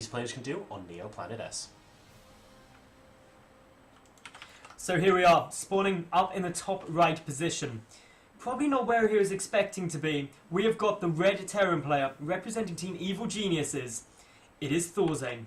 these players can do on Neo Planet S. So here we are, spawning up in the top right position. Probably not where he was expecting to be. We have got the red Terran player representing Team Evil Geniuses. It is Thorzain.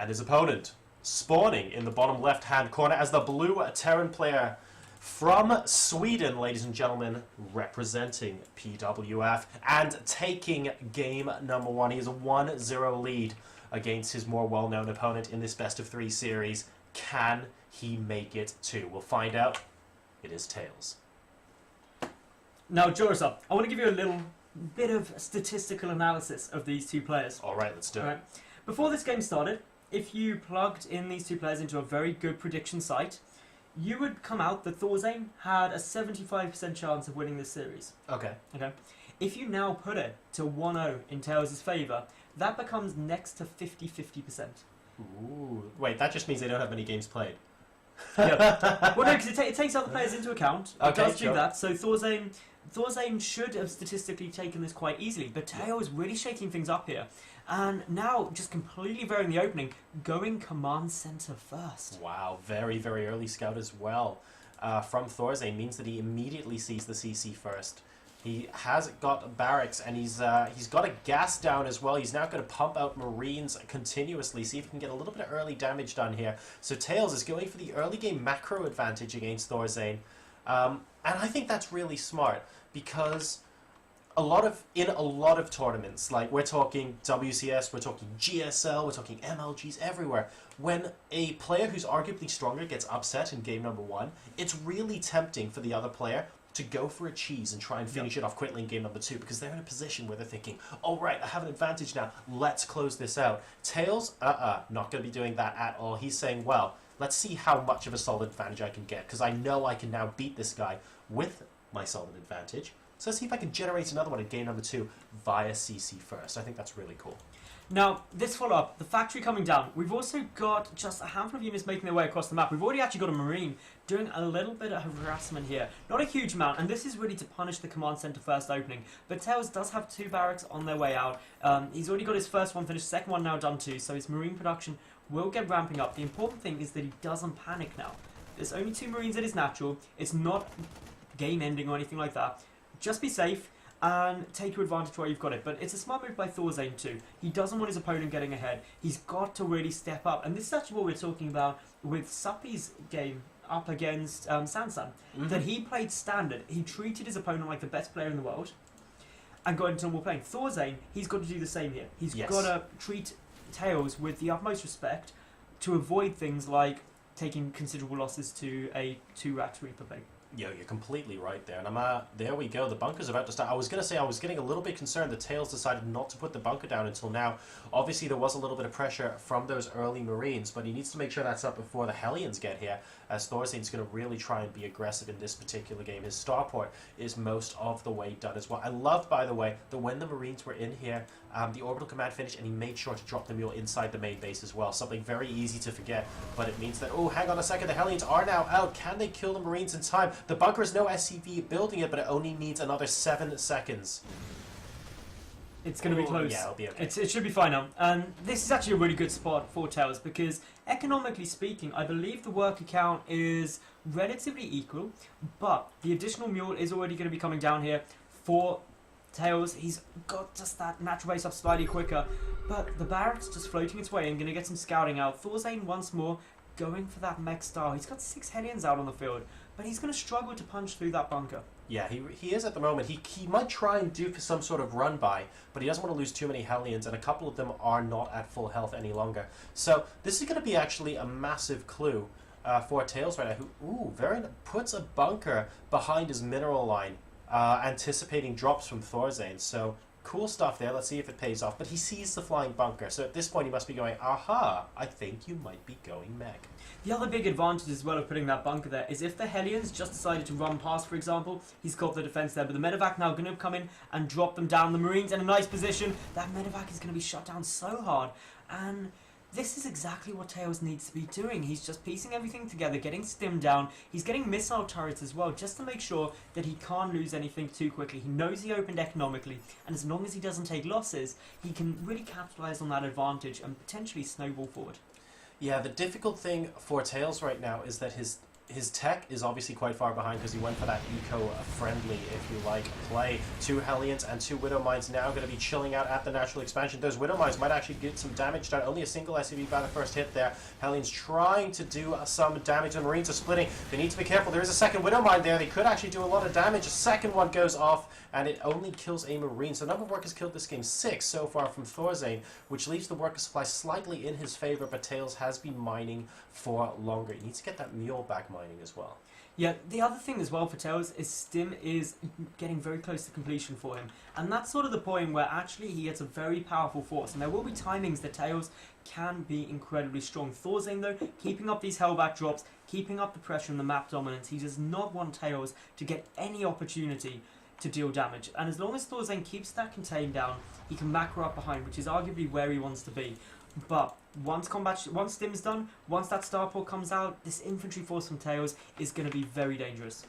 And his opponent spawning in the bottom left-hand corner as the blue Terran player from Sweden, ladies and gentlemen, representing PWF and taking game number 1. He has a 1-0 lead against his more well-known opponent in this best-of-3 series. Can he make it too? We'll find out. It is Tails. Now, JoRoSaR, I want to give you a little bit of statistical analysis of these two players. All right, let's do it. Before this game started, if you plugged in these two players into a very good prediction site, you would come out that Thorzain had a 75% chance of winning this series. Okay. If you now put it to 1-0 in Tails' favour, that becomes next to 50-50%. Ooh. Wait, that just means they don't have many games played. Yeah. Well, no, because it takes other players into account. It does do sure. that. So Thorzain should have statistically taken this quite easily, but Tails is really shaking things up here. And now, just completely varying the opening, going command center first. Wow, very, very early scout as well from Thorzain. Means that he immediately sees the CC first. He has got barracks, and he's got a gas down as well. He's now going to pump out Marines continuously, see if he can get a little bit of early damage done here. So Tails is going for the early game macro advantage against Thorzain. And I think that's really smart, because in a lot of tournaments, like we're talking WCS, we're talking GSL, we're talking MLGs, everywhere, when a player who's arguably stronger gets upset in game number 1, it's really tempting for the other player to go for a cheese and try and finish it off quickly in game number 2, because they're in a position where they're thinking, all right, I have an advantage now, let's close this out. Tails, not going to be doing that at all. He's saying, well, let's see how much of a solid advantage I can get, because I know I can now beat this guy with my solid advantage. So let's see if I can generate another one in game number 2 via CC first. I think that's really cool. Now, this follow-up, the factory coming down, we've also got just a handful of units making their way across the map. We've already actually got a Marine doing a little bit of harassment here. Not a huge amount, and this is really to punish the command center first opening. But Tails does have 2 barracks on their way out. He's already got his first one finished, second one now done too, so his Marine production will get ramping up. The important thing is that he doesn't panic now. There's only 2 Marines that is natural. It's not game ending or anything like that. Just be safe and take your advantage while you've got it. But it's a smart move by Thorzain too. He doesn't want his opponent getting ahead. He's got to really step up. And this is actually what we're talking about with Suppy's game up against Sansan. That he played standard. He treated his opponent like the best player in the world and got into normal playing. Thorzain, he's got to do the same here. He's got to treat Tails with the utmost respect to avoid things like taking considerable losses to a 2-Rax Reaper play. Yo, you're completely right there. And there we go. The bunker's about to start. I was going to say I was getting a little bit concerned that Tails decided not to put the bunker down until now. Obviously, there was a little bit of pressure from those early Marines, but he needs to make sure that's up before the Hellions get here, as Thorzain's going to really try and be aggressive in this particular game. His starport is most of the way done as well. I love, by the way, that when the Marines were in here, the orbital command finished, and he made sure to drop the mule inside the main base as well. Something very easy to forget, but it means that, oh, hang on a second, the Hellions are now out. Can they kill the Marines in time? The bunker is no SCV building it, but it only needs another 7 seconds. It's going to be close. Yeah, it'll be okay. It should be fine now. And this is actually a really good spot for Tails, because economically speaking, I believe the worker count is relatively equal, but the additional mule is already going to be coming down here for Tails. He's got just that natural base up slightly quicker, but the barracks just floating its way in, going to get some scouting out. Thorzain once more going for that mech star. He's got 6 Hellions out on the field, but he's going to struggle to punch through that bunker. Yeah, he is at the moment. He might try and do some sort of run by, but he doesn't want to lose too many Hellions, and a couple of them are not at full health any longer. So this is going to be actually a massive clue for Tails right now, who puts a bunker behind his mineral line, anticipating drops from Thorzain. So cool stuff there. Let's see if it pays off. But he sees the flying bunker, so at this point he must be going, aha, I think you might be going mech. The other big advantage as well of putting that bunker there is if the Hellions just decided to run past, for example, he's got the defense there, but the medevac now going to come in and drop them down. The Marines in a nice position. That medevac is going to be shut down so hard, and This is exactly what Tails needs to be doing. He's just piecing everything together, getting Stim down. He's getting missile turrets as well, just to make sure that he can't lose anything too quickly. He knows he opened economically, and as long as he doesn't take losses, he can really capitalise on that advantage and potentially snowball forward. Yeah, the difficult thing for Tails right now is that his tech is obviously quite far behind because he went for that eco-friendly, if you like, play. 2 Hellions and 2 Widow Mines now going to be chilling out at the natural expansion. Those Widow Mines might actually get some damage done. Only a single SCV by the first hit there. Hellions trying to do some damage. The Marines are splitting. They need to be careful. There is a second Widow Mine there. They could actually do a lot of damage. A second one goes off, and it only kills a Marine. So number of workers killed this game, 6 so far from Thorzain, which leaves the worker supply slightly in his favor, but Tails has been mining for longer. He needs to get that mule back mining as well. Yeah, the other thing as well for Tails is Stim is getting very close to completion for him. And that's sort of the point where actually he gets a very powerful force. And there will be timings that Tails can be incredibly strong. Thorzain, though, keeping up these hellback drops, keeping up the pressure and the map dominance. He does not want Tails to get any opportunity to deal damage. And as long as Thorzain keeps that contained down, he can macro up behind, which is arguably where he wants to be. But once Stim's done, once that starport comes out, this infantry force from Tails is going to be very dangerous.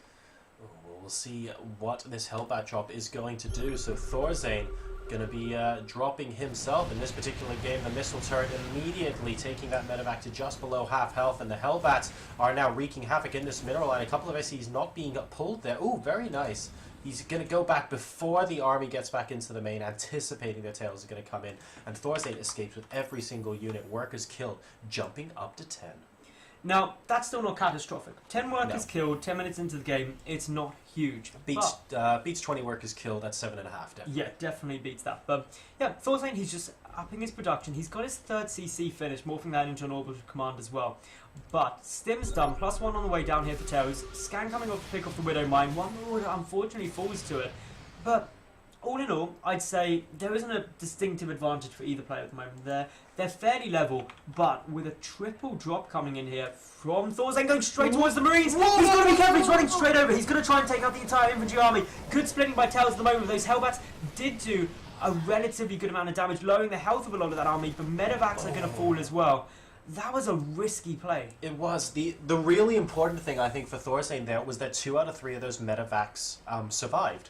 We'll see what this Hellbat drop is going to do. So Thorzain going to be dropping himself in this particular game. The missile turret immediately taking that medevac to just below half health, and the Hellbats are now wreaking havoc in this mineral line. A couple of SCs not being pulled there. Ooh, very nice. He's going to go back before the army gets back into the main, anticipating their Tails are going to come in. And Thorzain escapes with every single unit. Workers killed, jumping up to 10. Now, that's still not catastrophic. 10 workers killed, 10 minutes into the game, it's not huge. Beats 20 workers killed at 7.5, definitely. Yeah, definitely beats that. But yeah, Thorzain, he's just upping his production. He's got his 3rd CC finish, morphing that into an orbital command as well. But Stim's done, +1 on the way down here for Tails. Scan coming off to pick off the Widow Mine. One more unfortunately falls to it. But all in all, I'd say there isn't a distinctive advantage for either player at the moment. They're fairly level, but with a triple drop coming in here from Thorzain going straight towards the Marines. He's got to be careful, he's running straight over. He's going to try and take out the entire infantry army. Good splitting by Tails at the moment. Those Hellbats did do a relatively good amount of damage, lowering the health of a lot of that army, but medevacs are going to fall as well. That was a risky play. It was. The really important thing, I think, for Thorzain there was that 2 out of 3 of those medevacs survived.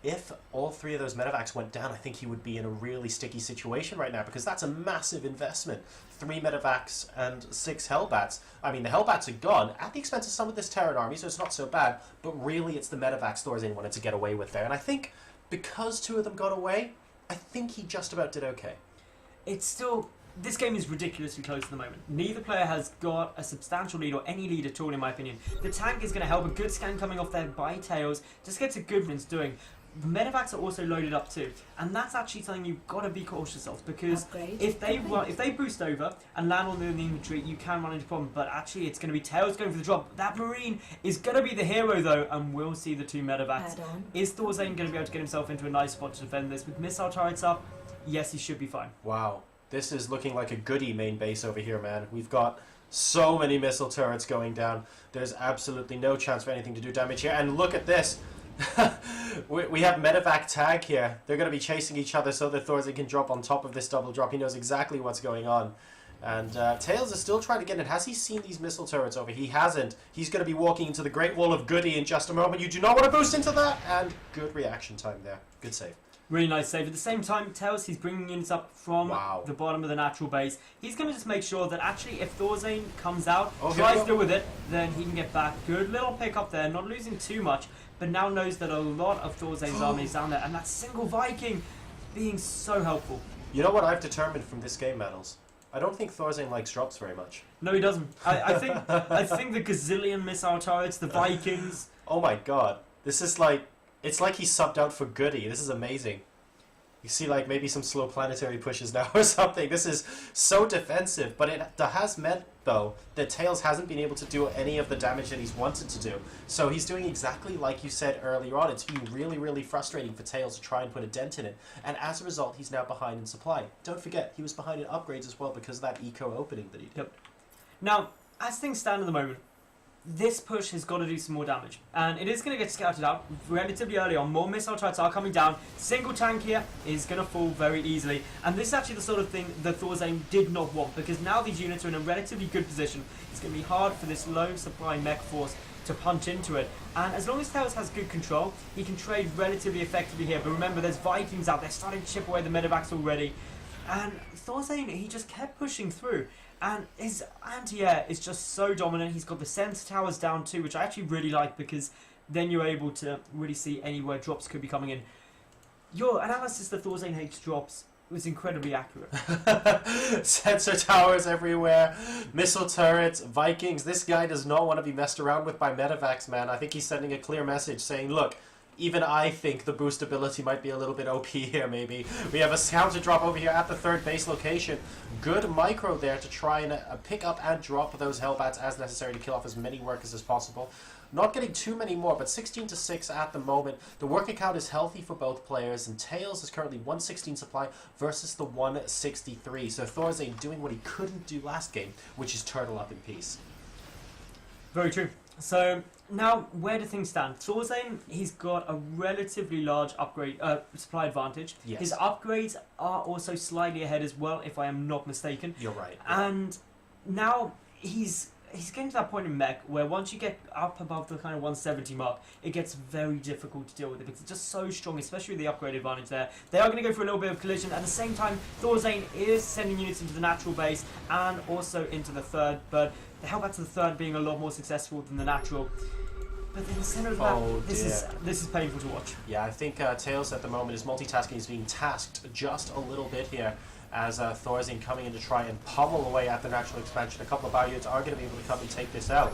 If all 3 of those medevacs went down, I think he would be in a really sticky situation right now, because that's a massive investment. 3 medevacs and 6 Hellbats. I mean, the Hellbats are gone at the expense of some of this Terran army, so it's not so bad, but really it's the medevacs Thorzain wanted to get away with there. And I think because 2 of them got away, I think he just about did okay. It's still... This game is ridiculously close at the moment. Neither player has got a substantial lead, or any lead at all, in my opinion. The tank is going to help. A good scan coming off there by Tails just gets a good one's doing. The medevacs are also loaded up too, and that's actually something you've got to be cautious of, because if they boost over and land on the infantry, you can run into problems. But actually, it's going to be Tails going for the drop. That Marine is going to be the hero though, and we'll see the 2 medevacs. Is Thorzain going to be able to get himself into a nice spot to defend this with missile turrets up? Yes, he should be fine. Wow. This is looking like a goody main base over here, man. We've got so many missile turrets going down. There's absolutely no chance for anything to do damage here. And look at this. we have medevac tag here. They're going to be chasing each other so that Thorzain can drop on top of this double drop. He knows exactly what's going on. And Tails is still trying to get in. Has he seen these missile turrets over? He hasn't. He's going to be walking into the Great Wall of Goody in just a moment. You do not want to boost into that. And good reaction time there. Good save. Really nice save. At the same time, Tails, he's bringing units up from the bottom of the natural base. He's going to just make sure that actually if Thorzain comes out, tries to deal with it, then he can get back. Good little pick up there, not losing too much, but now knows that a lot of Thorzain's army is down there, and that single Viking being so helpful. You know what I've determined from this game, Metals? I don't think Thorzain likes drops very much. No, he doesn't. I think the gazillion missile turrets, the Vikings... Oh my god. This is like... It's like he subbed out for Goody. This is amazing. You see, like, maybe some slow planetary pushes now or something. This is so defensive, but it has meant, though, that Tails hasn't been able to do any of the damage that he's wanted to do. So he's doing exactly like you said earlier on. It's been really, really frustrating for Tails to try and put a dent in it. And as a result, he's now behind in supply. Don't forget, he was behind in upgrades as well because of that eco opening that he did. Yep. Now, as things stand at the moment, this push has got to do some more damage. And it is going to get scouted out relatively early on. More missile turrets are coming down. Single tank here is going to fall very easily. And this is actually the sort of thing that Thorzain did not want, because now these units are in a relatively good position. It's going to be hard for this low supply mech force to punch into it. And as long as Tails has good control, he can trade relatively effectively here. But remember, there's Vikings out there starting to chip away the medevacs already. And Thorzain, he just kept pushing through. And his anti-air is just so dominant. He's got the sensor towers down too, which I actually really like, because then you're able to really see anywhere drops could be coming in. Your analysis that Thorzain hates drops was incredibly accurate. Sensor towers everywhere, missile turrets, Vikings. This guy does not want to be messed around with by medevacs, man. I think he's sending a clear message saying, look, even I think the boost ability might be a little bit OP here, maybe. We have a counter drop over here at the third base location. Good micro there to try and pick up and drop those Hellbats as necessary to kill off as many workers as possible. Not getting too many more, but 16 to 6 at the moment. The working count is healthy for both players, and Tails is currently 116 supply versus the 163. So Thorzain doing what he couldn't do last game, which is turtle up in peace. Very true. So now, where do things stand? Thorzain, he's got a relatively large upgrade supply advantage. Yes. His upgrades are also slightly ahead as well, if I am not mistaken. You're right. And now he's getting to that point in mech where once you get up above the kind of 170 mark, it gets very difficult to deal with it, because it's just so strong, especially with the upgrade advantage there. They are going to go for a little bit of collision. At the same time, Thorzain is sending units into the natural base and also into the third, but the Hellbats to the third being a lot more successful than the natural. But in the center of the map, this is painful to watch. Yeah, I think Tails at the moment is multitasking. He's being tasked just a little bit here, as Thorzain coming in to try and pummel away at the natural expansion. A couple of bio units are going to be able to come and take this out.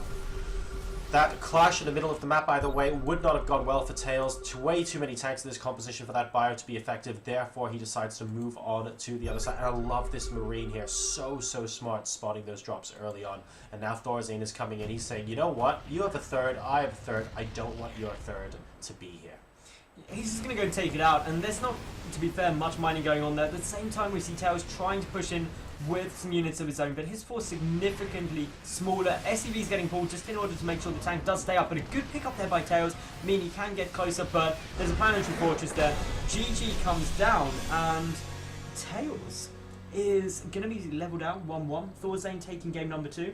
That clash in the middle of the map, by the way, would not have gone well for Tails. Way too many tanks in this composition for that bio to be effective. Therefore, he decides to move on to the other side. And I love this Marine here. So smart, spotting those drops early on. And now Thorzain is coming in. He's saying, you know what? You have a third. I have a third. I don't want your third to be here. He's just going to go and take it out. And there's not, to be fair, much mining going on there. At the same time, we see Tails trying to push in with some units of his own, but his force significantly smaller. SCV's getting pulled just in order to make sure the tank does stay up, but a good pick up there by Tails, meaning he can get closer, but there's a planetary fortress there. GG comes down, and Tails is going to be leveled out 1-1. Thorzain taking game number 2.